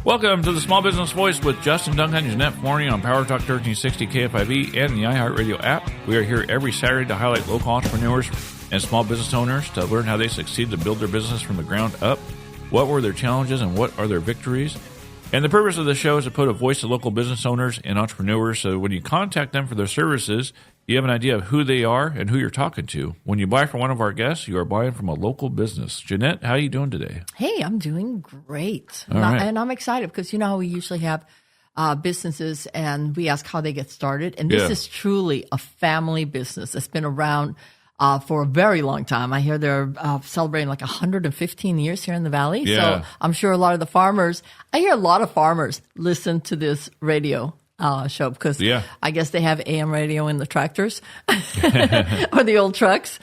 Welcome to the Small Business Voice with Justin, Duncan, and Jeanette Forni on Power Talk 1360 KFIV and the iHeartRadio app. We are here every Saturday to highlight local entrepreneurs and small business owners to learn how they succeed to build their business from the ground up. What were their challenges and what are their victories? And the purpose of the show is to put a voice to local business owners and entrepreneurs so when you contact them for their services, you have an idea of who they are and who you're talking to. When you buy from one of our guests, you are buying from a local business. Jeanette, how are you doing today? Hey, I'm doing great. Right. And I'm excited because you know how we usually have businesses and we ask how they get started. And this is truly a family business that's been around for a very long time. I hear they're celebrating like 115 years here in the Valley. Yeah. So I'm sure a lot of the farmers, I hear a lot of farmers listen to this radio show because I guess they have AM radio in the tractors or the old trucks.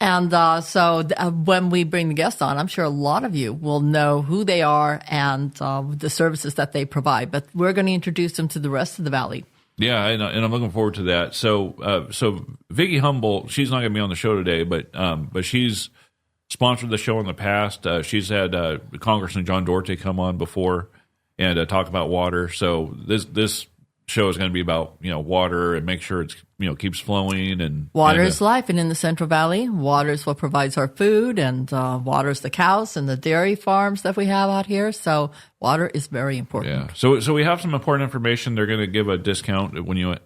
And so when we bring the guests on, I'm sure a lot of you will know who they are and the services that they provide. But we're going to introduce them to the rest of the Valley. Yeah, and I'm looking forward to that. So Vicki Humboldt, she's not going to be on the show today, but she's sponsored the show in the past. She's had Congressman John Duarte come on before and talk about water. So this show is going to be about water and make sure it's keeps flowing and water is life. And in the Central Valley, water is what provides our food, and water is the cows and the dairy farms that we have out here. So water is very important. Yeah. So we have some important information. They're going to give a discount when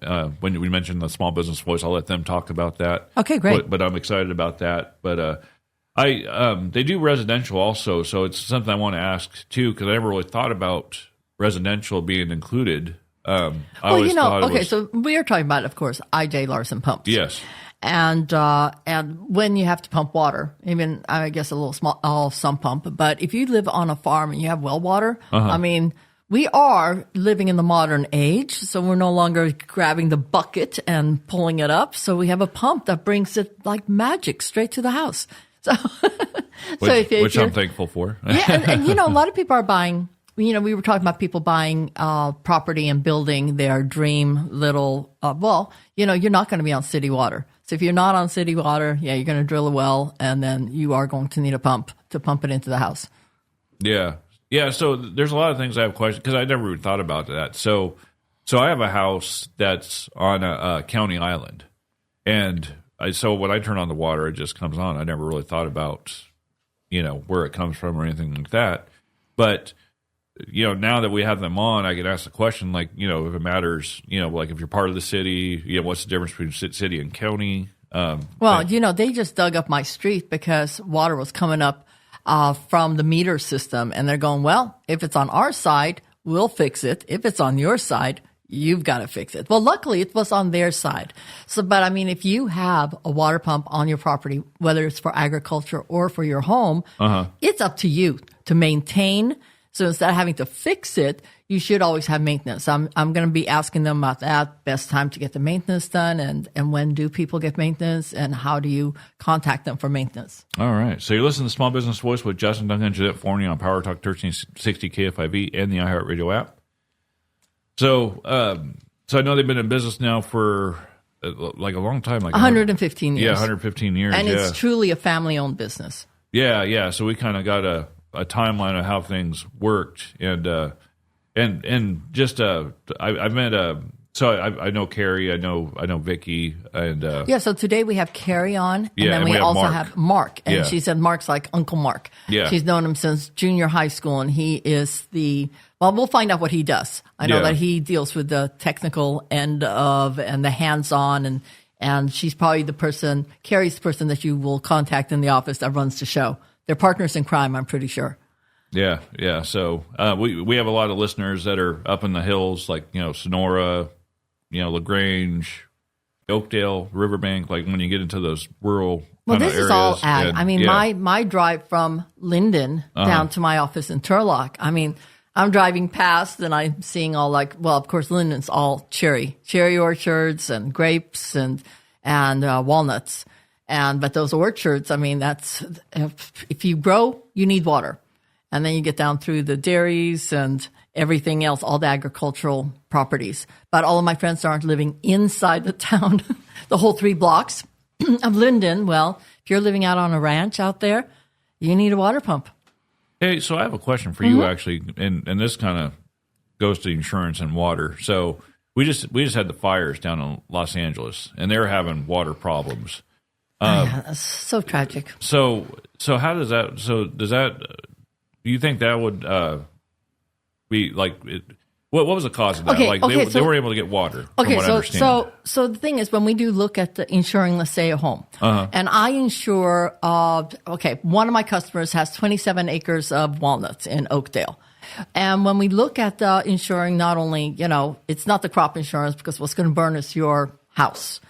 we mention the Small Business Voice. I'll let them talk about that. Okay, great. But I'm excited about that. But they do residential also, so it's something I want to ask too because I never really thought about residential being included. So we are talking about, of course, IJ Larson Pumps. Yes. And when you have to pump water, even I guess a little small sump pump, but if you live on a farm and you have well water, I mean, we are living in the modern age, so we're no longer grabbing the bucket and pulling it up. So we have a pump that brings it like magic straight to the house. So, which I'm thankful for. and a lot of people are buying. We were talking about people buying property and building their dream little, you're not going to be on city water. So if you're not on city water, you're going to drill a well, and then you are going to need a pump to pump it into the house. Yeah. Yeah, so there's a lot of things I have questions, because I never even thought about that. So I have a house that's on a county island, and so when I turn on the water, it just comes on. I never really thought about, where it comes from or anything like that. But now that we have them on, I can ask the question, like, if it matters, like if you're part of the city, what's the difference between city and county? They just dug up my street because water was coming up from the meter system. And they're going, well, if it's on our side, we'll fix it. If it's on your side, you've got to fix it. Well, luckily it was on their side. But I mean, if you have a water pump on your property, whether it's for agriculture or for your home, it's up to you to maintain. So instead of having to fix it, you should always have maintenance. I'm going to be asking them about that, best time to get the maintenance done, and when do people get maintenance, and how do you contact them for maintenance. All right. So you're listening to Small Business Voice with Justin, Duncan, and Jeanette Forni on Power Talk 1360 KFIV and the iHeartRadio app. So I know they've been in business now for like a long time. Like 115 years. Yeah, 115 years. And it's truly a family-owned business. Yeah. So we kind of got a timeline of how things worked, and just I met so I know Carrie, I know Vicki, and so today we have Carrie on, and then and we also Mark. have Mark, and she said Mark's like Uncle Mark. Yeah, she's known him since junior high school, and he is we'll find out what he does. I know that he deals with the technical end of and the hands-on, and she's probably Carrie's the person that you will contact in the office that runs the show. They're partners in crime, I'm pretty sure. Yeah. So we have a lot of listeners that are up in the hills, like Sonora, LaGrange, Oakdale, Riverbank. Like when you get into those rural this areas, is all ag. I mean, my drive from Linden down to my office in Turlock. I mean, I'm driving past and I'm seeing all of course, Linden's all cherry orchards and grapes and walnuts. But those orchards, I mean, that's if you grow, you need water. And then you get down through the dairies and everything else, all the agricultural properties. But all of my friends aren't living inside the town, the whole 3 blocks of Linden. Well, if you're living out on a ranch out there, you need a water pump. Hey, so I have a question for you actually, and this kind of goes to insurance and water. So we just had the fires down in Los Angeles, and they're having water problems. That's so tragic. So how does that? So does that? Do you think that would be like? What was the cause of that? They were able to get water. Okay, from what I understand. so the thing is, when we do look at the insuring, let's say, a home, and I insure. One of my customers has 27 acres of walnuts in Oakdale. And when we look at the insuring, not only, it's not the crop insurance because what's going to burn is your house.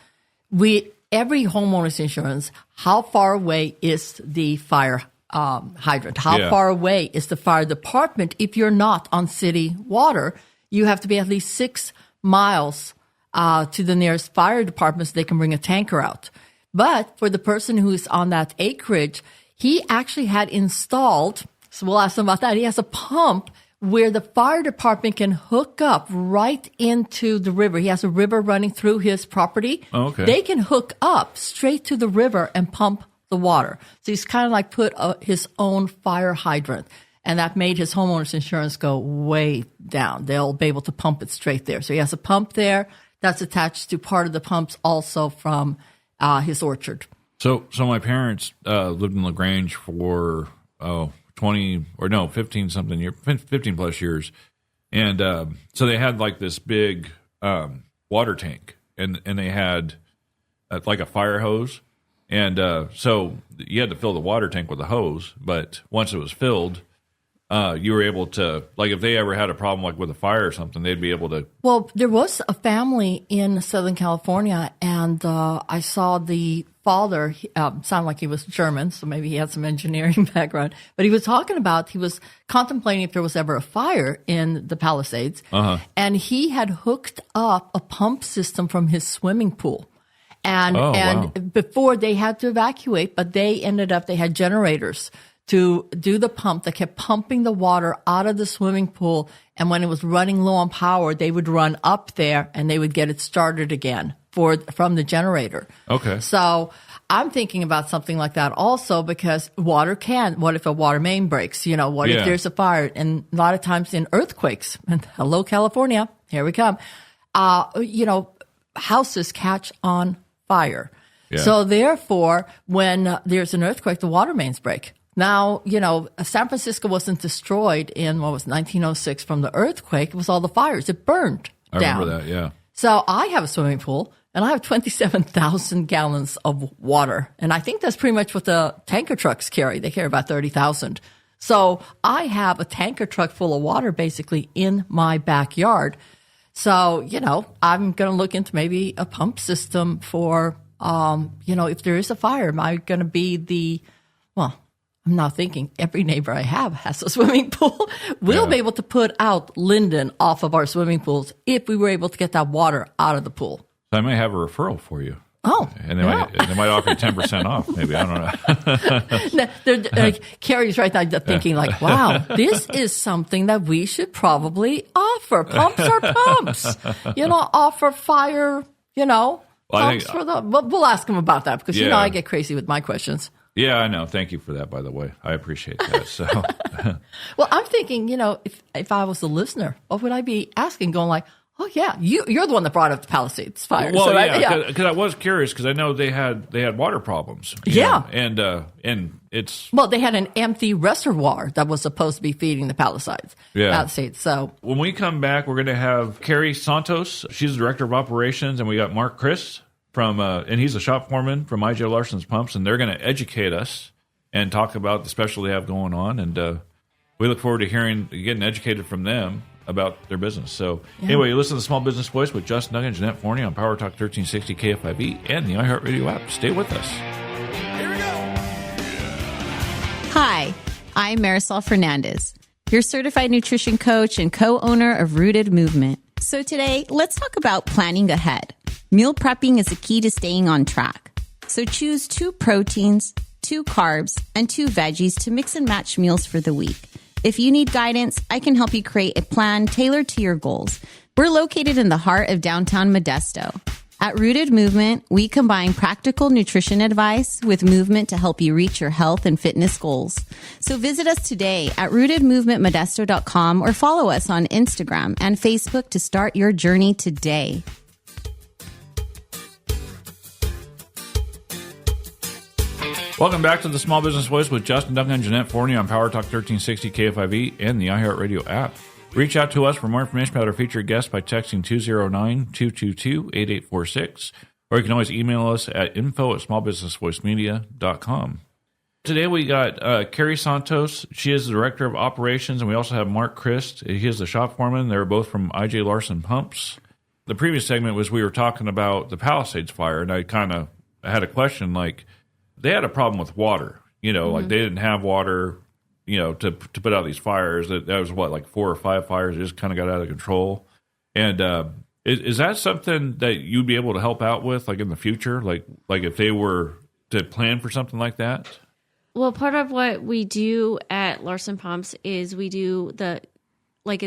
Every homeowner's insurance, how far away is the fire hydrant? How far away is the fire department? If you're not on city water, you have to be at least 6 miles to the nearest fire department so they can bring a tanker out. But for the person who's on that acreage, he actually had installed, so we'll ask him about that. He has a pump where the fire department can hook up right into the river. He has a river running through his property. Oh, okay. They can hook up straight to the river and pump the water. So he's kind of like put his own fire hydrant. And that made his homeowner's insurance go way down. They'll be able to pump it straight there. So he has a pump there that's attached to part of the pumps also from his orchard. So my parents lived in LaGrange for 15 something years, 15 plus years. And so they had like this big water tank and they had like a fire hose. And so you had to fill the water tank with a hose. But once it was filled, you were able to, like if they ever had a problem like with a fire or something, they'd be able to. Well, there was a family in Southern California and I saw the father sounded like he was German, so maybe he had some engineering background. But he was contemplating if there was ever a fire in the Palisades. And he had hooked up a pump system from his swimming pool. And before they had to evacuate, but they had generators to do the pump that kept pumping the water out of the swimming pool. And when it was running low on power, they would run up there and they would get it started again from the generator. Okay. So I'm thinking about something like that also because what if a water main breaks? What if there's a fire? And a lot of times in earthquakes, and hello, California, here we come, houses catch on fire. Yeah. So therefore, when there's an earthquake, the water mains break. Now, San Francisco wasn't destroyed in 1906 from the earthquake. It was all the fires. It burned down. I remember that, yeah. So I have a swimming pool, and I have 27,000 gallons of water. And I think that's pretty much what the tanker trucks carry. They carry about 30,000. So I have a tanker truck full of water basically in my backyard. So, I'm going to look into maybe a pump system for, if there is a fire, am I going to be I'm now thinking every neighbor I have has a swimming pool. We'll be able to put out linden off of our swimming pools if we were able to get that water out of the pool. So I may have a referral for you. Oh, and they might offer you 10% off. Maybe, I don't know. Carrie's right now thinking like, "Wow, this is something that we should probably offer. Pumps are pumps. Offer fire. Pumps for the." We'll ask them about that because I get crazy with my questions. Yeah, I know. Thank you for that, by the way. I appreciate that. So, well, I'm thinking, if I was a listener, what would I be asking? Going like, oh yeah, you're the one that brought up the Palisades fire. Well, because I was curious because I know they had water problems. And it's they had an empty reservoir that was supposed to be feeding the Palisades. So when we come back, we're going to have Carrie Santos. She's the director of operations, and we got Mark Chris and he's a shop foreman from IJ Larson Pumps, and they're going to educate us and talk about the special they have going on. And we look forward to getting educated from them about their business. So anyway, you listen to the Small Business Voice with Justin Duncan and Jeanette Forni on Power Talk 1360 KFIV and the iHeartRadio app. Stay with us. Here we go. Hi, I'm Marisol Fernandez, your certified nutrition coach and co-owner of Rooted Movement. So today, let's talk about planning ahead. Meal prepping is the key to staying on track. So choose 2 proteins, 2 carbs, and 2 veggies to mix and match meals for the week. If you need guidance, I can help you create a plan tailored to your goals. We're located in the heart of downtown Modesto. At Rooted Movement, we combine practical nutrition advice with movement to help you reach your health and fitness goals. So visit us today at rootedmovementmodesto.com or follow us on Instagram and Facebook to start your journey today. Welcome back to the Small Business Voice with Justin, Duncan, and Jeanette Forni on Power Talk 1360 KFIV and the iHeartRadio app. Reach out to us for more information about our featured guests by texting 209-222-8846, or you can always email us at info@smallbusinessvoicemedia.com. Today we got Carrie Santos. She is the Director of Operations, and we also have Mark Christ. He is the shop foreman. They're both from IJ Larson Pumps. The previous segment was we were talking about the Palisades fire, and I kind of had a question, like, they had a problem with water, like they didn't have water, to put out these fires. That was like 4 or 5 fires. It just kind of got out of control. And is that something that you'd be able to help out with, like in the future, like if they were to plan for something like that? Well, part of what we do at Larson Pumps is we do in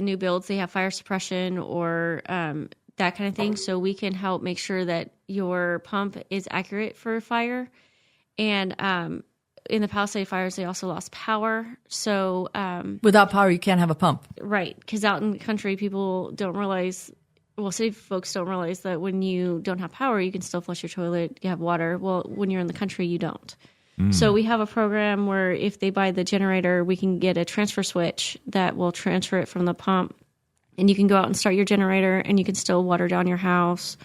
new builds, they have fire suppression or that kind of thing. So we can help make sure that your pump is accurate for fire. And in the Palisade fires, they also lost power. So without power, you can't have a pump. Right. Because out in the country, people don't realize, city folks don't realize that when you don't have power, you can still flush your toilet, you have water. Well, when you're in the country, you don't. So we have a program where if they buy the generator, we can get a transfer switch that will transfer it from the pump. And you can go out and start your generator, and you can still water down your house.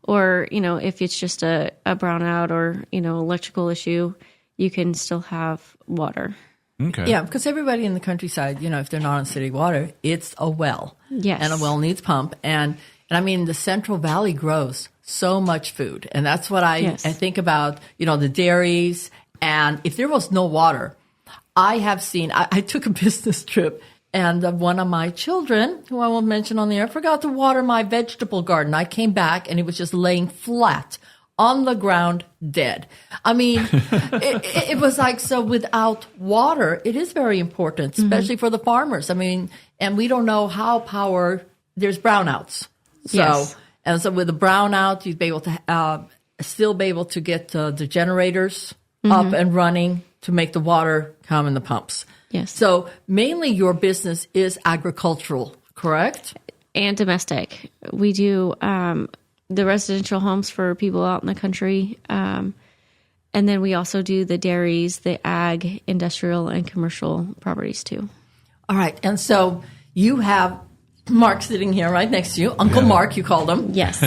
Or, if it's just a brownout or, electrical issue, you can still have water. Okay. Yeah, because everybody in the countryside, if they're not on city water, it's a well. Yes. And a well needs pump. And I mean, the Central Valley grows so much food. And that's what I think about, the dairies. And if there was no water, I have seen, I took a business trip. And one of my children, who I won't mention on the air, forgot to water my vegetable garden. I came back and it was just laying flat on the ground, dead. I mean, it was like, so without water, it is very important, especially for the farmers. I mean, and we don't know how there's brownouts. So, and so with the brownout, you'd be able to still be able to get the generators up and running to make the water come in the pumps. Yes. So mainly your business is agricultural, correct? And domestic. We do the residential homes for people out in the country. And then we also do the dairies, the ag, industrial, and commercial properties too. All right. And so you have Mark sitting here right next to you. Uncle Mark, you called him. Yes.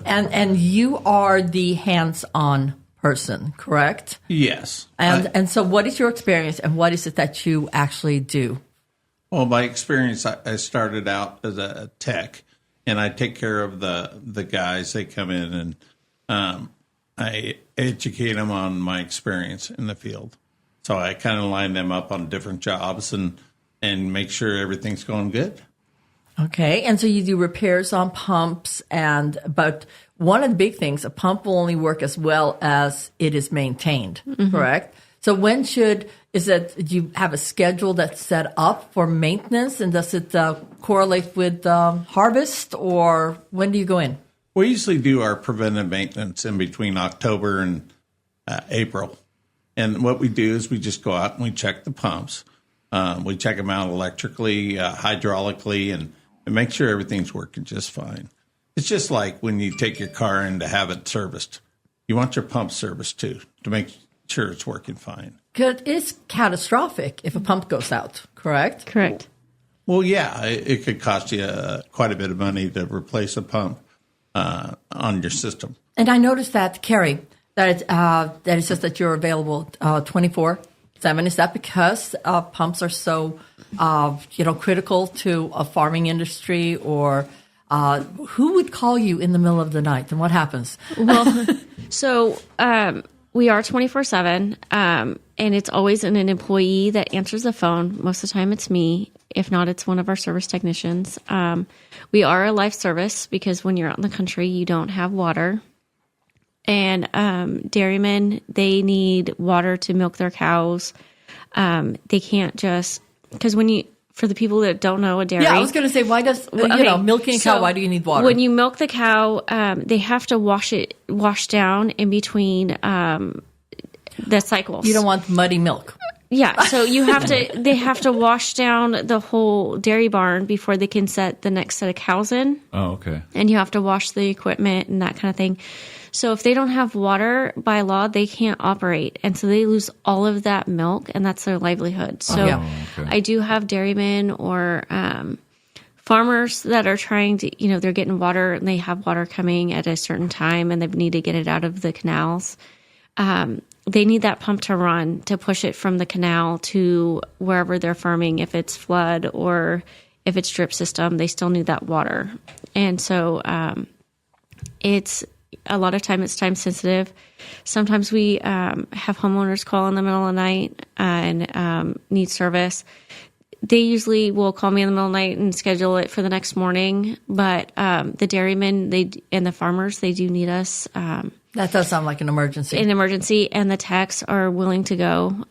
and you are the hands-on person, correct? Yes. And so what is your experience and what is it that you actually do? Well, my experience, I started out as a tech, and I take care of the guys. They come in, and I educate them on my experience in the field. So I kind of line them up on different jobs and make sure everything's going good. Okay. And so you do repairs on pumps, but one of the big things, a pump will only work as well as it is maintained, correct? So do you have a schedule that's set up for maintenance, and does it correlate with harvest, or when do you go in? We usually do our preventive maintenance in between October and April. And what we do is we just go out and we check the pumps. We check them out electrically, hydraulically, and make sure everything's working just fine. It's just like when you take your car in to have it serviced. You want your pump serviced too, to make sure it's working fine. Because it's catastrophic if a pump goes out, correct? Correct. Well, yeah, it could cost you quite a bit of money to replace a pump on your system. And I noticed that, Carrie, that it says that you're available 24/7. Is that because pumps are so critical to a farming industry, or who would call you in the middle of the night, and what happens? Well, so we are 24/7, and it's always an employee that answers the phone. Most of the time it's me. If not, it's one of our service technicians. We are a life service because when you're out in the country, you don't have water. And dairymen, they need water to milk their cows. They can't just, because for the people that don't know, a dairy. Yeah, I was going to say, why does, milking a cow, why do you need water? When you milk the cow, they have to wash down in between the cycles. You don't want muddy milk. Yeah, so they have to wash down the whole dairy barn before they can set the next set of cows in. Oh, okay. And you have to wash the equipment and that kind of thing. So if they don't have water by law, they can't operate. And so they lose all of that milk, and that's their livelihood. So I do have dairymen or farmers that are trying to, they're getting water and they have water coming at a certain time and they need to get it out of the canals. They need that pump to run to push it from the canal to wherever they're farming. If it's flood or if it's drip system, they still need that water. And so it's a lot of time it's time sensitive. Sometimes we have homeowners call in the middle of the night and need service. They usually will call me in the middle of the night and schedule it for the next morning. But the dairymen and the farmers, they do need us. That does sound like an emergency. And the techs are willing to go.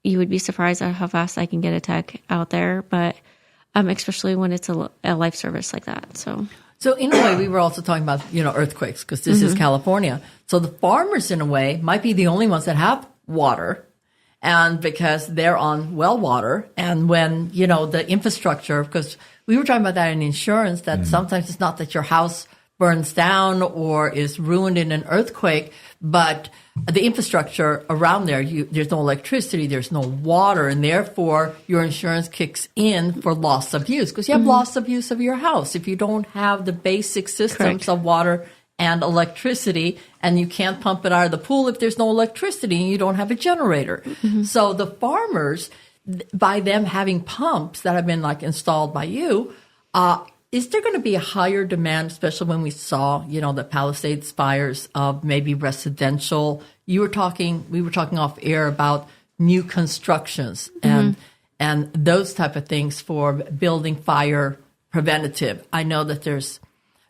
You would be surprised at how fast I can get a tech out there, but especially when it's a life service like that. So in a way, we were also talking about, earthquakes, because this is California. So the farmers, in a way, might be the only ones that have water, and because they're on well water. And when, the infrastructure, because we were talking about that in insurance, that sometimes it's not that your house burns down or is ruined in an earthquake, but the infrastructure around there, there's no electricity, there's no water, and therefore your insurance kicks in for loss of use, because you have loss of use of your house if you don't have the basic systems of water and electricity, and you can't pump it out of the pool if there's no electricity and you don't have a generator. So the farmers, by them having pumps that have been installed by you, is there going to be a higher demand, especially when we saw, the Palisades fires of maybe residential? We were talking off air about new constructions and those type of things for building fire preventative. I know that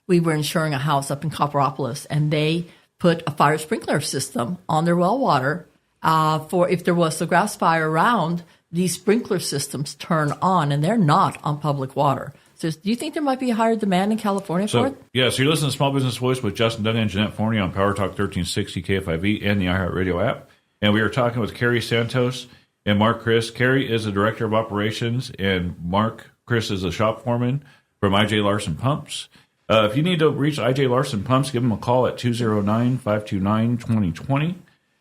we were insuring a house up in Copperopolis, and they put a fire sprinkler system on their well water for if there was a grass fire around, these sprinkler systems turn on, and they're not on public water. So do you think there might be a higher demand in California for it? Yeah, so you're listening to Small Business Voice with Justin, Duncan, and Jeanette Forni on Power Talk 1360 KFIV and the iHeartRadio app. And we are talking with Carrie Santos and Mark Chris. Carrie is the Director of Operations, and Chris is the shop foreman from IJ Larson Pumps. If you need to reach IJ Larson Pumps, give them a call at 209-529-2020. You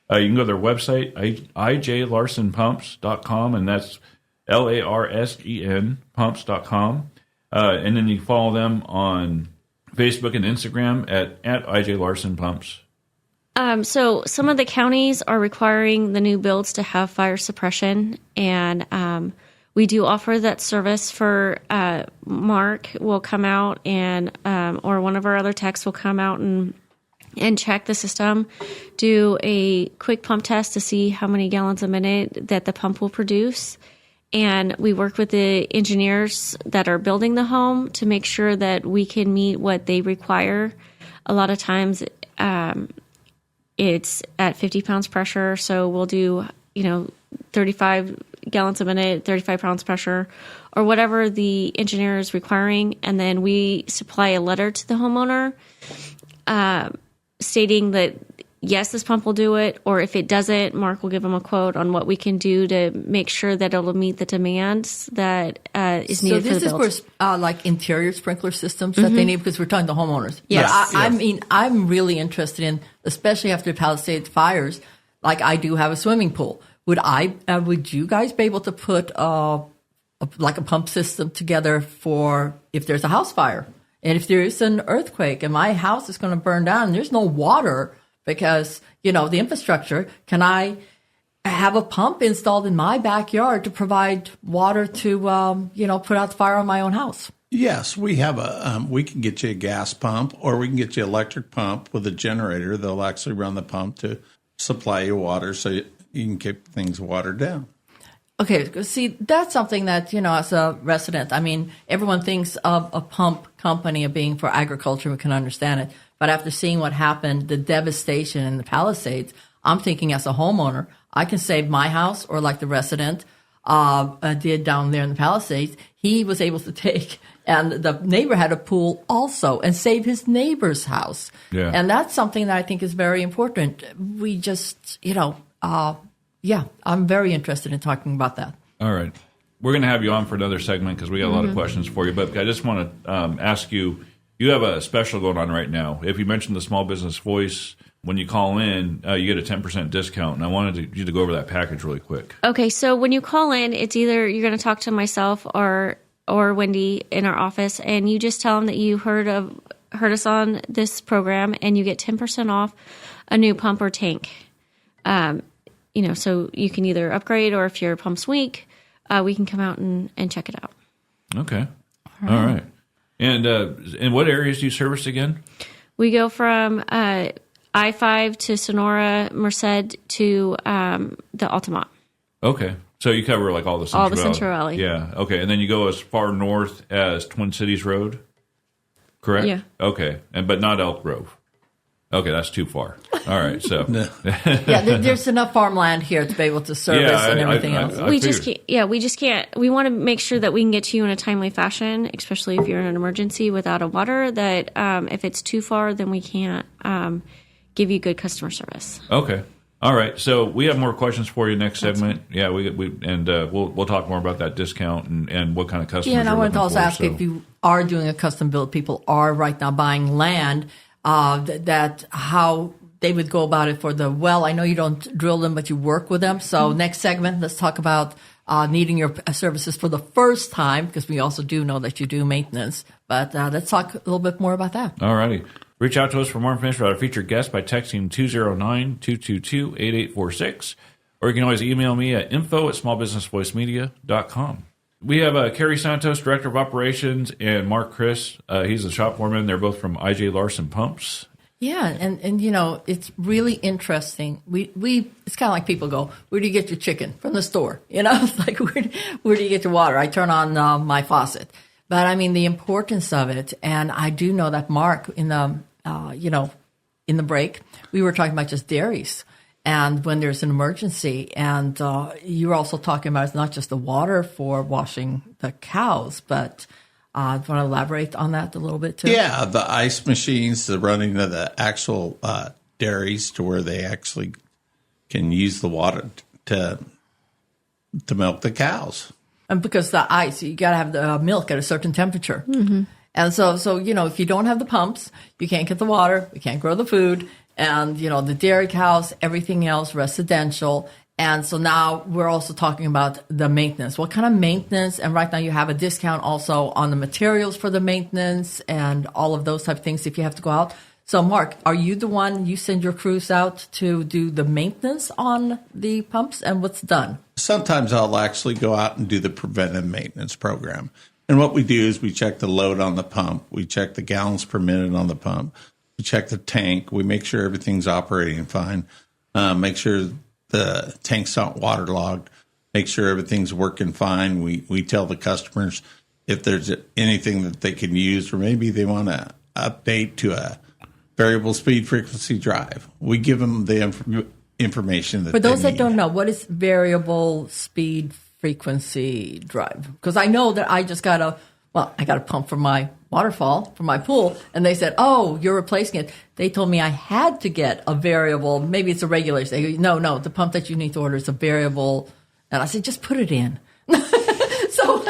can go to their website, ijlarsonpumps.com, and that's LARSEN pumps.com. And then you follow them on Facebook and Instagram at IJ Larson Pumps. So some of the counties are requiring the new builds to have fire suppression, and we do offer that service for Mark will come out and or one of our other techs will come out and check the system, do a quick pump test to see how many gallons a minute that the pump will produce. And we work with the engineers that are building the home to make sure that we can meet what they require. A lot of times it's at 50 pounds pressure, so we'll do 35 gallons a minute, 35 pounds pressure, or whatever the engineer is requiring. And then we supply a letter to the homeowner stating that, yes, this pump will do it, or if it doesn't, Mark will give them a quote on what we can do to make sure that it'll meet the demands that is needed for the build. So this is for interior sprinkler systems that they need, because we're talking to homeowners. Yes. But I mean, I'm really interested in, especially after the Palisades fires, I do have a swimming pool. Would you guys be able to put a pump system together for if there's a house fire? And if there is an earthquake and my house is going to burn down and there's no water, because, the infrastructure, can I have a pump installed in my backyard to provide water to, put out the fire on my own house? Yes, we have we can get you a gas pump, or we can get you an electric pump with a generator. They'll actually run the pump to supply you water so you can keep things watered down. Okay, see, that's something that, as a resident, I mean, everyone thinks of a pump company of being for agriculture. We can understand it. But after seeing what happened, the devastation in the Palisades, I'm thinking as a homeowner, I can save my house or the resident did down there in the Palisades, he was able to take, and the neighbor had a pool also, and save his neighbor's house. Yeah. And that's something that I think is very important. We just, I'm very interested in talking about that. All right. We're going to have you on for another segment because we got a lot of questions for you. But I just want to ask you, you have a special going on right now. If you mentioned the Small Business Voice, when you call in, you get a 10% discount. And I wanted you to go over that package really quick. Okay, so when you call in, it's either you're going to talk to myself or Wendy in our office, and you just tell them that you heard us on this program, and you get 10% off a new pump or tank. So you can either upgrade, or if your pump's weak, we can come out and check it out. Okay. All right. And in what areas do you service again? We go from I-5 to Sonora, Merced to the Altamont. Okay. So you cover like all the Central Valley. Yeah. Okay. And then you go as far north as Twin Cities Road, correct? Yeah. Okay. But not Elk Grove. Okay, that's too far. All right, so there's enough farmland here to be able to service and everything else. We just can't. We want to make sure that we can get to you in a timely fashion, especially if you're in an emergency without a water. That if it's too far, then we can't give you good customer service. Okay. All right. So we have more questions for you next segment. Yeah, we'll talk more about that discount and what kind of customers. Yeah, and I wanted to also ask so. if you are doing a custom build, people are right now buying land. That how they would go about it for the well. I know you don't drill them, but you work with them. So next segment, let's talk about needing your services for the first time, because we also do know that you do maintenance. But let's talk a little bit more about that. All righty. Reach out to us for more information about our featured guest by texting 209-222-8846. Or you can always email me at info@smallbusinessvoicemedia.com. We have Kerry Santos, Director of Operations, and Mark Chris. He's the shop foreman. They're both from IJ Larson Pumps. Yeah, and it's really interesting. We it's kind of like people go, where do you get your chicken? From the store. It's like, where do you get your water? I turn on my faucet. But I mean, the importance of it, and I do know that Mark, in the in the break, we were talking about just dairies. And when there's an emergency, and you were also talking about it's not just the water for washing the cows, but do you want to elaborate on that a little bit too? Yeah, the ice machines, the running of the actual dairies to where they actually can use the water to milk the cows. And because the ice, you got to have the milk at a certain temperature. Mm-hmm. And so if you don't have the pumps, you can't get the water, you can't grow the food. And, the dairy cows, everything else, residential. And so now we're also talking about the maintenance. What kind of maintenance? And right now you have a discount also on the materials for the maintenance and all of those type of things if you have to go out. So, Mark, are you the one, you send your crews out to do the maintenance on the pumps, and what's done? Sometimes I'll actually go out and do the preventive maintenance program. And what we do is we check the load on the pump. We check the gallons per minute on the pump. We check the tank. We make sure everything's operating fine. Make sure the tank's not waterlogged. Make sure everything's working fine. We tell the customers if there's anything that they can use, or maybe they want to update to a variable speed frequency drive. We give them the information that they need. For those that don't know, what is variable speed frequency drive? Because I know that I just got a pump for my waterfall, for my pool, and they said, oh, you're replacing it. They told me I had to get a variable, maybe it's a regular. They go, no, the pump that you need to order is a variable. And I said, just put it in. So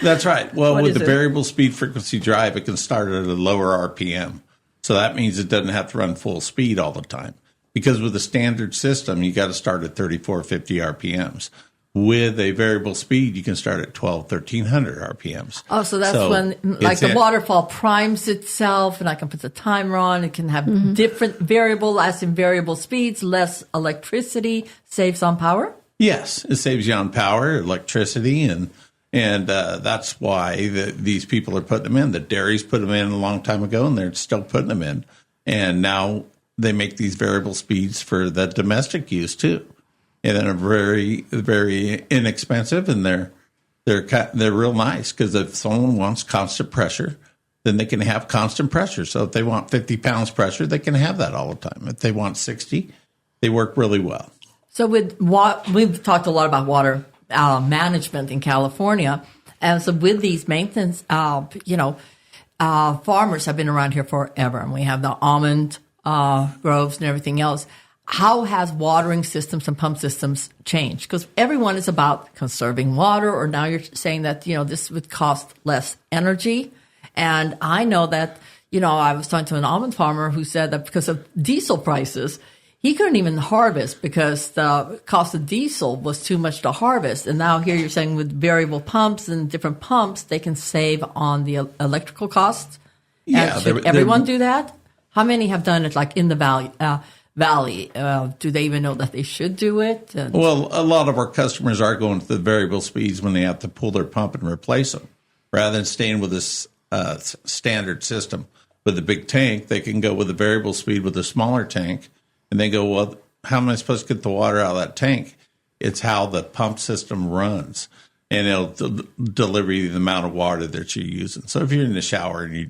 that's right. Well, with the variable speed frequency drive, it can start at a lower RPM. So that means it doesn't have to run full speed all the time. Because with a standard system, you got to start at 3450 RPMs. With a variable speed, you can start at 1,1300 RPMs. Oh, so that's when, like, the waterfall primes itself, and I can put the timer on. It can have different variable, as in variable speeds, less electricity, saves on power? Yes, it saves you on power, electricity, and that's why these people are putting them in. The dairies put them in a long time ago, and they're still putting them in. And now they make these variable speeds for the domestic use, too. And they're very, very inexpensive, and they're real nice, because if someone wants constant pressure, then they can have constant pressure. So if they want 50 pounds pressure, they can have that all the time. If they want 60, they work really well. So we've talked a lot about water management in California. And so with these maintenance, farmers have been around here forever, and we have the almond groves and everything else. How has watering systems and pump systems changed? Because everyone is about conserving water, or now you're saying that, this would cost less energy. And I know that, I was talking to an almond farmer who said that because of diesel prices, he couldn't even harvest because the cost of diesel was too much to harvest. And now here you're saying with variable pumps and different pumps, they can save on the electrical costs. Yeah. And should everyone do that? How many have done it like in the valley? Do they even know that they should do it? Well, a lot of our customers are going to the variable speeds when they have to pull their pump and replace them. Rather than staying with this standard system with a big tank, they can go with a variable speed with a smaller tank. And they go, well, how am I supposed to get the water out of that tank? It's how the pump system runs. And it'll deliver you the amount of water that you're using. So if you're in the shower and you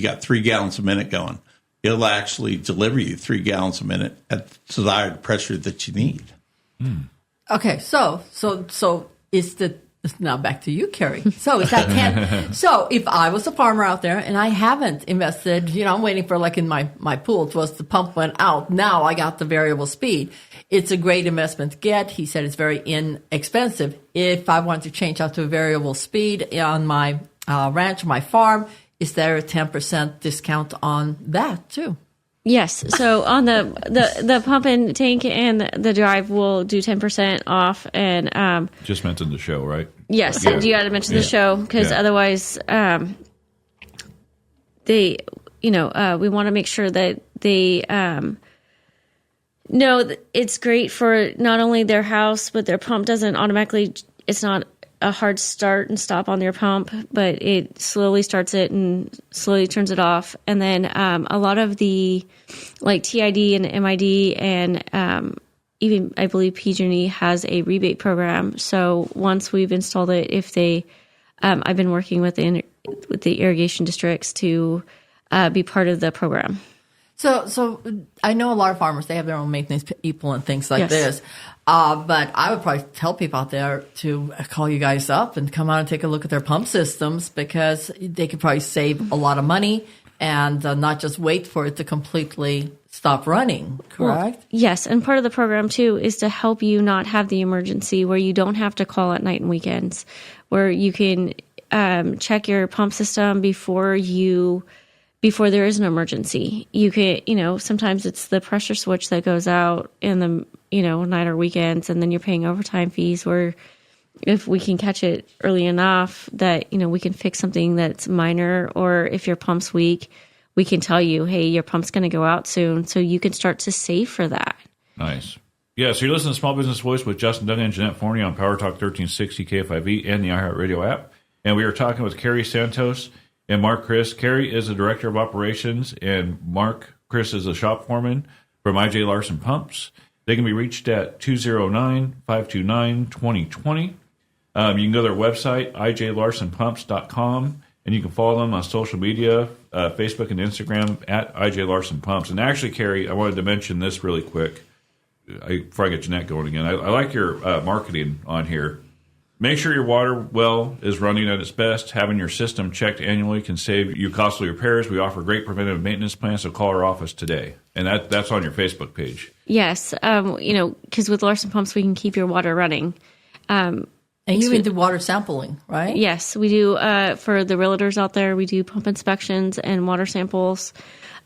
got 3 gallons a minute going, it'll actually deliver you 3 gallons a minute at the desired pressure that you need. Okay, so is now back to you, Carrie. So is that 10? So if I was a farmer out there and I haven't invested, I'm waiting for like in my pool, it was the pump went out. Now I got the variable speed. It's a great investment to get. He said it's very inexpensive. If I want to change out to a variable speed on my ranch or my farm, is there a 10% discount on that too? Yes. So on the pump and tank and the drive, we'll do 10% off. And just mentioned the show, right? Yes. Yeah. You got to mention the show because otherwise, we want to make sure that they know that it's great for not only their house, but their pump doesn't automatically. It's not a hard start and stop on their pump, but it slowly starts it and slowly turns it off. And then a lot of the like TID and MID and even I believe PG&E has a rebate program. So once we've installed it, if they, I've been working with the irrigation districts to be part of the program. So I know a lot of farmers, they have their own maintenance people and things like this. But I would probably tell people out there to call you guys up and come out and take a look at their pump systems because they could probably save a lot of money and not just wait for it to completely stop running, correct? Well, yes, and part of the program, too, is to help you not have the emergency where you don't have to call at night and weekends, where you can check your pump system before there is an emergency. You can, sometimes it's the pressure switch that goes out in the, night or weekends, and then you're paying overtime fees, where if we can catch it early enough that, we can fix something that's minor, or if your pump's weak, we can tell you, hey, your pump's going to go out soon, so you can start to save for that. Nice. Yeah, so you're listening to Small Business Voice with Justin, Duncan, and Jeanette Forni on Power Talk 1360 KFIV and the iHeartRadio app. And we are talking with Carrie Santos and Mark Chris. Carrie is the Director of Operations, and Chris is a shop foreman from IJ Larson Pumps. They can be reached at 209-529-2020. You can go to their website, ijlarsonpumps.com, and you can follow them on social media, Facebook and Instagram at IJ Larson Pumps. And actually, Carrie, I wanted to mention this really quick before I get Jeanette going again. I like your marketing on here. Make sure your water well is running at its best. Having your system checked annually can save you costly repairs. We offer great preventative maintenance plans, so call our office today. And that's on your Facebook page. Yes, because with Larson Pumps, we can keep your water running. And you even do water sampling, right? Yes, we do. For the realtors out there, we do pump inspections and water samples.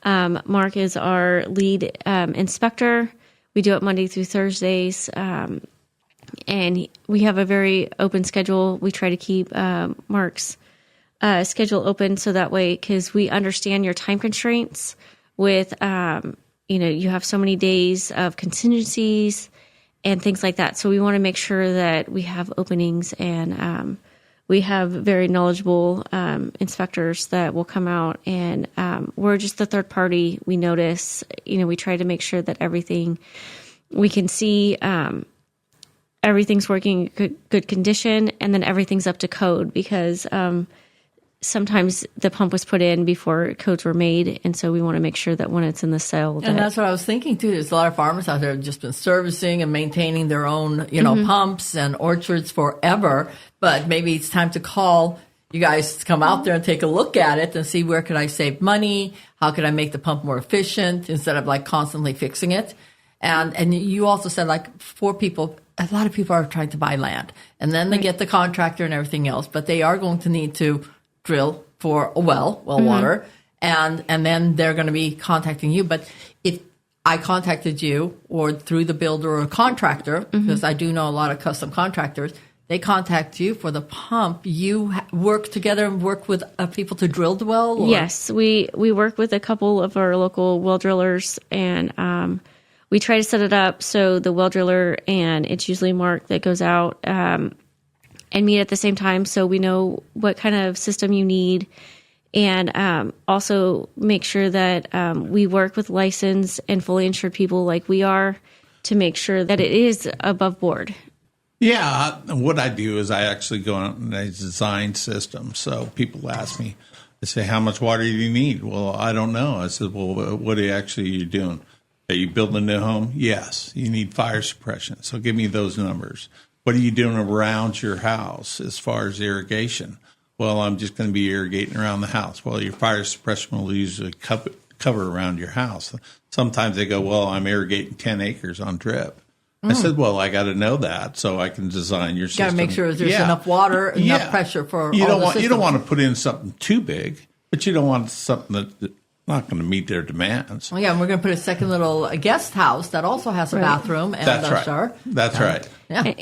Mark is our lead inspector. We do it Monday through Thursdays. And we have a very open schedule. We try to keep Mark's schedule open so that way, because we understand your time constraints with, you have so many days of contingencies and things like that. So we want to make sure that we have openings, and we have very knowledgeable inspectors that will come out, and we're just the third party. We notice, we try to make sure that everything we can see, everything's working in good condition, and then everything's up to code, because sometimes the pump was put in before codes were made. And so we want to make sure that when it's in the cell. And that's what I was thinking too. There's a lot of farmers out there who have just been servicing and maintaining their own, pumps and orchards forever. But maybe it's time to call you guys to come out there and take a look at it and see where could I save money? How could I make the pump more efficient instead of like constantly fixing it? And you also said like for people, a lot of people are trying to buy land and then they get the contractor and everything else, but they are going to need to drill for a well water. And then they're going to be contacting you. But if I contacted you or through the builder or a contractor, because I do know a lot of custom contractors, they contact you for the pump. You work together and work with people to drill the well? Or? Yes, we work with a couple of our local well drillers, and we try to set it up so the well driller, and it's usually Mark that goes out and meet at the same time so we know what kind of system you need, and also make sure that we work with licensed and fully insured people like we are to make sure that it is above board. Yeah, what I do is I actually go out and I design systems. So people ask me, they say, how much water do you need? Well, I don't know. I said, well, what are you actually doing? Are you building a new home? Yes. You need fire suppression. So give me those numbers. What are you doing around your house as far as irrigation? Well, I'm just going to be irrigating around the house. Well, your fire suppression will usually cover around your house. Sometimes they go, well, I'm irrigating 10 acres on drip. I said, well, I got to know that so I can design your system. Got to make sure there's enough water, enough pressure for you all the systems. You don't want to put in something too big, but you don't want something that's not going to meet their demands. Well, yeah, and we're going to put a second little guest house that also has a bathroom and a shower. That's right. Yeah.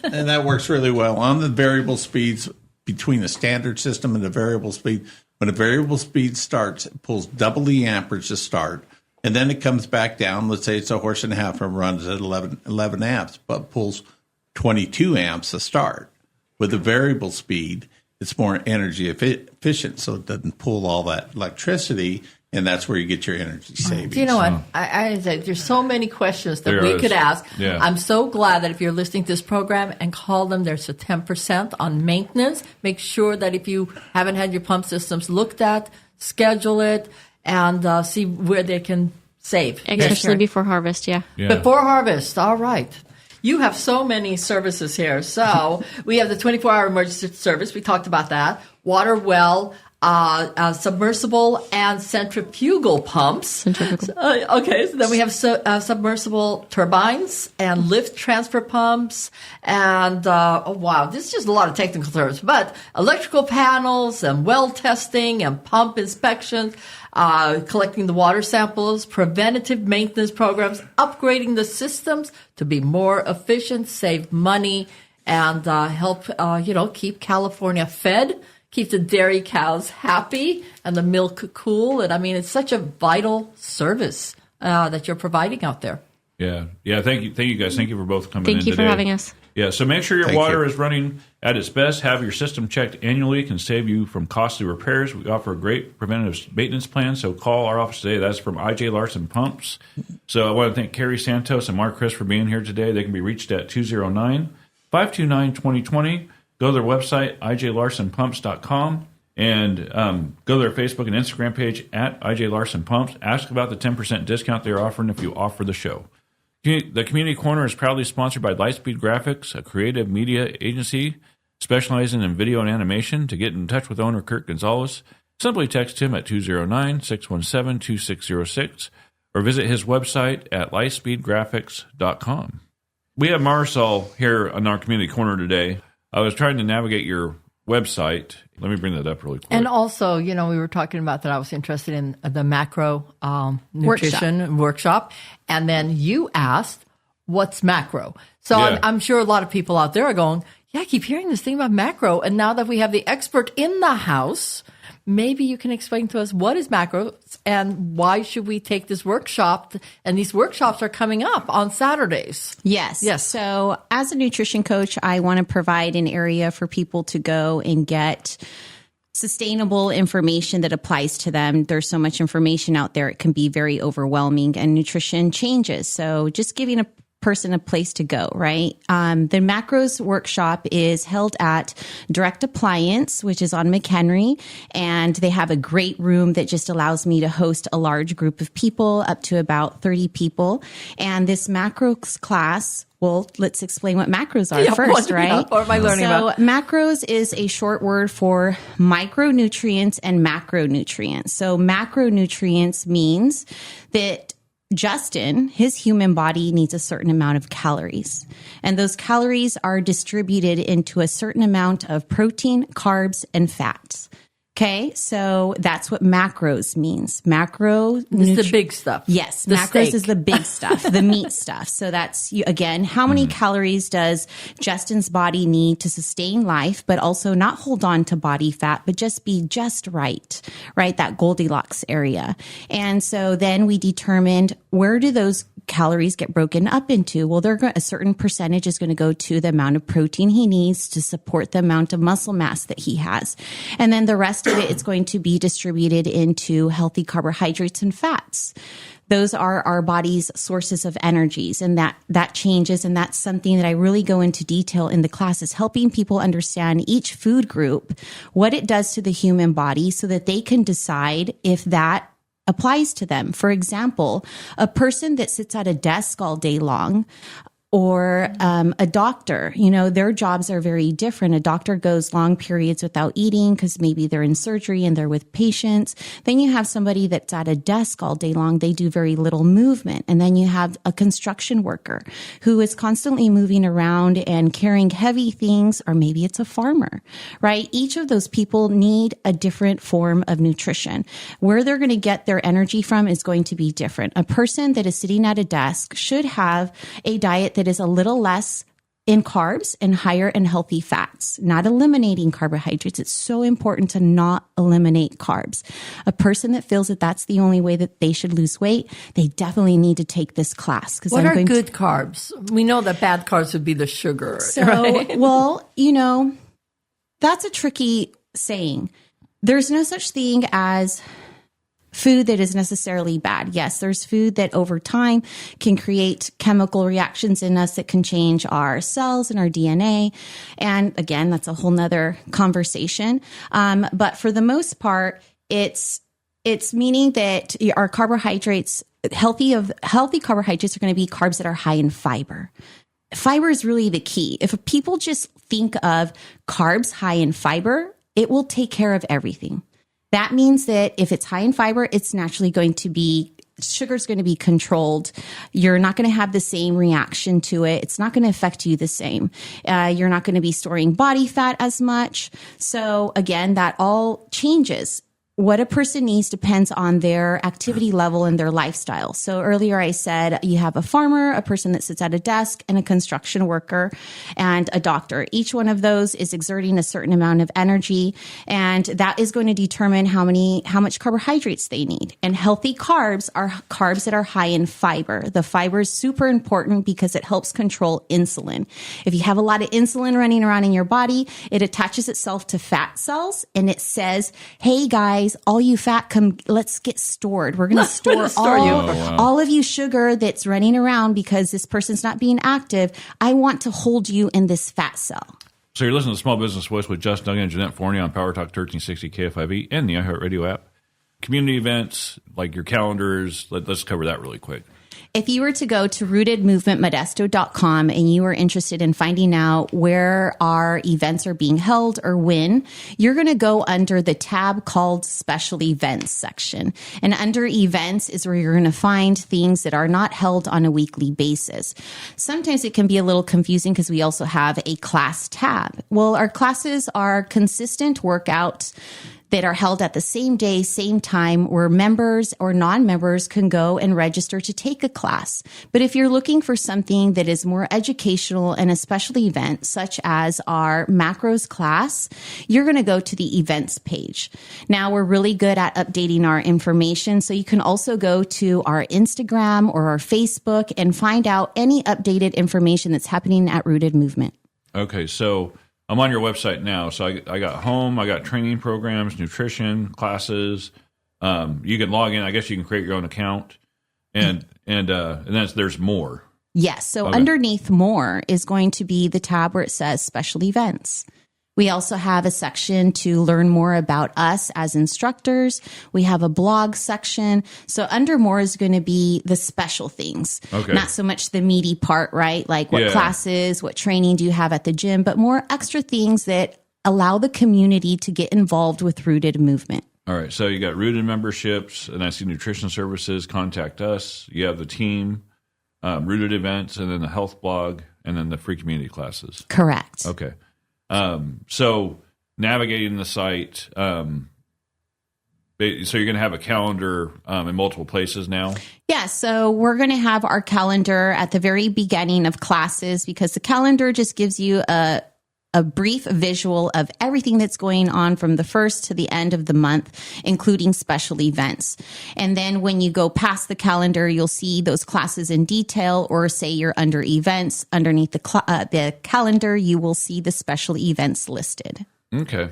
And that works really well. On the variable speeds between the standard system and the variable speed, when the variable speed starts, it pulls double the amperage to start. And then it comes back down. Let's say it's a horse and a half and runs at 11 amps, but pulls 22 amps to start. With the variable speed, it's more energy efficient, so it doesn't pull all that electricity, and that's where you get your energy savings. You know what? I said there's so many questions that we could ask. Yeah. I'm so glad that if you're listening to this program and call them, there's a 10% on maintenance. Make sure that if you haven't had your pump systems looked at, schedule it, and see where they can save. Especially before harvest, yeah. Before harvest, all right. You have so many services here. So we have the 24-hour emergency service. We talked about that. Water well, submersible and centrifugal pumps. Okay, so then we have submersible turbines and lift transfer pumps. And, this is just a lot of technical terms. But electrical panels and well testing and pump inspections. Collecting the water samples, preventative maintenance programs, upgrading the systems to be more efficient, save money, and help, keep California fed, keep the dairy cows happy, and the milk cool. And I mean, it's such a vital service that you're providing out there. Yeah. Thank you guys. Thank you for both coming in Thank you today. for having us. Yeah, so make sure your water is running at its best. Have your system checked annually. It can save you from costly repairs. We offer a great preventative maintenance plan, so call our office today. That's from IJ Larson Pumps. So I want to thank Carrie Santos and Mark Chris for being here today. They can be reached at 209-529-2020. Go to their website, ijlarsonpumps.com, and go to their Facebook and Instagram page at IJ Larson Pumps. Ask about the 10% discount they're offering if you offer the show. The Community Corner is proudly sponsored by Lightspeed Graphics, a creative media agency specializing in video and animation. To get in touch with owner Kurt Gonzalez, simply text him at 209-617-2606 or visit his website at lightspeedgraphics.com. We have Marisol here on our Community Corner today. I was trying to navigate your website. Let me bring that up really quick. And also, we were talking about that I was interested in the macro nutrition workshop. And then you asked, what's macro? So I'm sure a lot of people out there are going, I keep hearing this thing about macro. And now that we have the expert in the house, maybe you can explain to us what is macro and why should we take this workshop? And these workshops are coming up on Saturdays. Yes. So as a nutrition coach, I want to provide an area for people to go and get sustainable information that applies to them. There's so much information out there. It can be very overwhelming, and nutrition changes. So just giving a person a place to go, right? The macros workshop is held at Direct Appliance, which is on McHenry, and they have a great room that just allows me to host a large group of people, up to about 30 people. And this macros class, well, let's explain what macros are first, right? What am I learning about? Macros is a short word for micronutrients and macronutrients. So macronutrients means that Justin, his human body needs a certain amount of calories, and those calories are distributed into a certain amount of protein, carbs, and fats. Okay, so that's what macros means. It's the big stuff. Yes, the macros steak. is the big stuff, the meat stuff. So that's, again, how many calories does Justin's body need to sustain life, but also not hold on to body fat, but just be just right? That Goldilocks area. And so then we determined, where do those calories get broken up into? Well, a certain percentage is going to go to the amount of protein he needs to support the amount of muscle mass that he has. And then the rest of it is going to be distributed into healthy carbohydrates and fats. Those are our body's sources of energies, and that changes. And that's something that I really go into detail in the class, is helping people understand each food group, what it does to the human body, so that they can decide if that applies to them. For example, a person that sits at a desk all day long, or a doctor, their jobs are very different. A doctor goes long periods without eating because maybe they're in surgery and they're with patients. Then you have somebody that's at a desk all day long. They do very little movement. And then you have a construction worker who is constantly moving around and carrying heavy things, or maybe it's a farmer, right? Each of those people need a different form of nutrition. Where they're going to get their energy from is going to be different. A person that is sitting at a desk should have a diet that is a little less in carbs and higher in healthy fats, not eliminating carbohydrates. It's so important to not eliminate carbs. A person that feels that that's the only way that they should lose weight, they definitely need to take this class. What are good carbs? We know that bad carbs would be the sugar. So, right? well, that's a tricky saying. There's no such thing as food that is necessarily bad. Yes, there's food that over time can create chemical reactions in us that can change our cells and our DNA. And again, that's a whole nother conversation. But for the most part, it's meaning that our carbohydrates, healthy carbohydrates, are going to be carbs that are high in fiber. Fiber is really the key. If people just think of carbs high in fiber, it will take care of everything. That means that if it's high in fiber, it's naturally going to be, sugar's going to be controlled. You're not going to have the same reaction to it. It's not going to affect you the same. You're not going to be storing body fat as much. So again, that all changes. What a person needs depends on their activity level and their lifestyle. So earlier I said you have a farmer, a person that sits at a desk, and a construction worker, and a doctor. Each one of those is exerting a certain amount of energy, and that is going to determine how much carbohydrates they need. And healthy carbs are carbs that are high in fiber. The fiber is super important because it helps control insulin. If you have a lot of insulin running around in your body, it attaches itself to fat cells, and it says, hey guys, all you fat, come, let's get stored. We're going to store all of you sugar that's running around because this person's not being active. I want to hold you in this fat cell. So you're listening to Small Business Voice with Justin, Duncan, and Jeanette Forni on Power Talk 1360 KFIV and the iHeartRadio app. Community events, like your calendars, let's cover that really quick. If you were to go to rootedmovementmodesto.com and you are interested in finding out where our events are being held or when, you're going to go under the tab called Special Events section. And under Events is where you're going to find things that are not held on a weekly basis. Sometimes it can be a little confusing because we also have a class tab. Well, our classes are consistent workouts that are held at the same day, same time, where members or non-members can go and register to take a class. But if you're looking for something that is more educational and a special event, such as our macros class, you're going to go to the events page. Now, we're really good at updating our information, so you can also go to our Instagram or our Facebook and find out any updated information that's happening at Rooted Movement. Okay, so I'm on your website now. So I got home, I got training programs, nutrition, classes. You can log in. I guess you can create your own account. And then there's more. Yes. So underneath more is going to be the tab where it says special events. We also have a section to learn more about us as instructors. We have a blog section. So under more is going to be the special things, not so much the meaty part, right? Like what classes, what training do you have at the gym, but more extra things that allow the community to get involved with Rooted Movement. All right. So you got Rooted memberships, and I see nutrition services, contact us. You have the team, Rooted events, and then the health blog, and then the free community classes. Correct. Okay. So navigating the site, so you're going to have a calendar in multiple places now? Yeah, so we're going to have our calendar at the very beginning of classes because the calendar just gives you a brief visual of everything that's going on from the first to the end of the month, including special events. And then when you go past the calendar, you'll see those classes in detail, or say you're under events. Underneath the calendar, you will see the special events listed. Okay.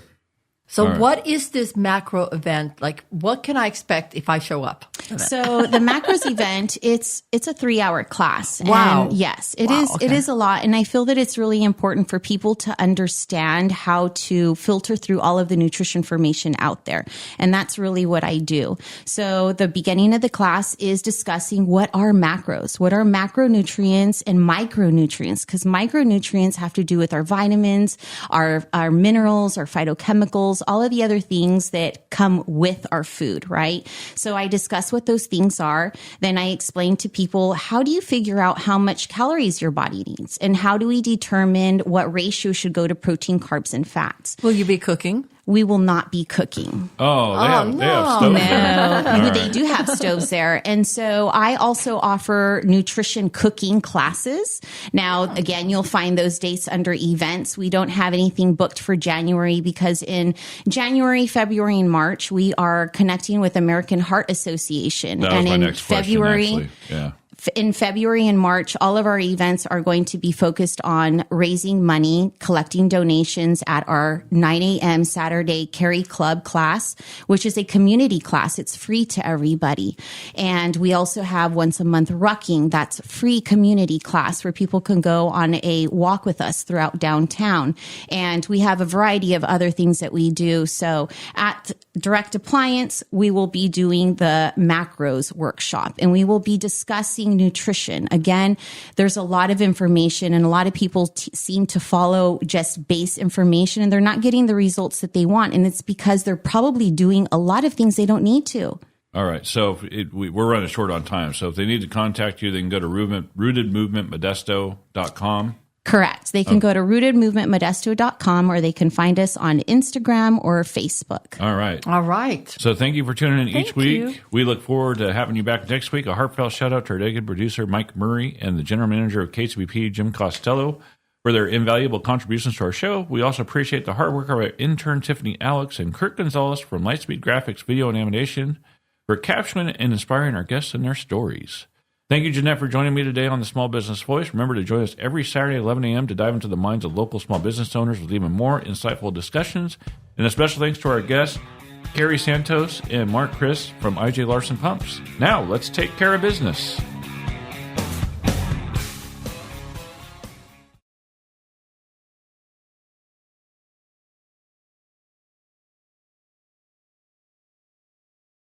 So what is this macro event? Like, what can I expect if I show up? So the macros event, it's a 3-hour class. Wow. And yes, it is. Okay. It is a lot. And I feel that it's really important for people to understand how to filter through all of the nutrition information out there. And that's really what I do. So the beginning of the class is discussing what are macros, what are macronutrients and micronutrients, because micronutrients have to do with our vitamins, our minerals, our phytochemicals, all of the other things that come with our food, right? So I discuss what those things are. Then I explain to people, how do you figure out how much calories your body needs? And how do we determine what ratio should go to protein, carbs, and fats? Will you be cooking? We will not be cooking. Oh, they have stoves there. No, they do have stoves there. And so I also offer nutrition cooking classes. Now, again, you'll find those dates under events. We don't have anything booked for January because in January, February, and March, we are connecting with American Heart Association. That was my next question, actually. Yeah. In February and March, all of our events are going to be focused on raising money, collecting donations at our 9 a.m. Saturday Carry Club class, which is a community class. It's free to everybody. And we also have once a month rucking. That's free community class where people can go on a walk with us throughout downtown. And we have a variety of other things that we do. So at Direct Appliance, we will be doing the macros workshop, and we will be discussing nutrition. Again, there's a lot of information, and a lot of people seem to follow just base information, and they're not getting the results that they want. And it's because they're probably doing a lot of things they don't need to. All right. So we're running short on time. So if they need to contact you, they can go to rootedmovementmodesto.com. Correct. They can go to rootedmovementmodesto.com, or they can find us on Instagram or Facebook. All right. All right. So thank you for tuning in each week. You. We look forward to having you back next week. A heartfelt shout out to our dedicated producer, Mike Murray, and the general manager of KCBP, Jim Costello, for their invaluable contributions to our show. We also appreciate the hard work of our intern, Tiffany Alex, and Kurt Gonzalez from Lightspeed Graphics, Video, and Animation for capturing and inspiring our guests and their stories. Thank you, Jeanette, for joining me today on the Small Business Voice. Remember to join us every Saturday at 11 a.m. to dive into the minds of local small business owners with even more insightful discussions. And a special thanks to our guests, Carrie Santos and Mark Chris from IJ Larson Pumps. Now, let's take care of business.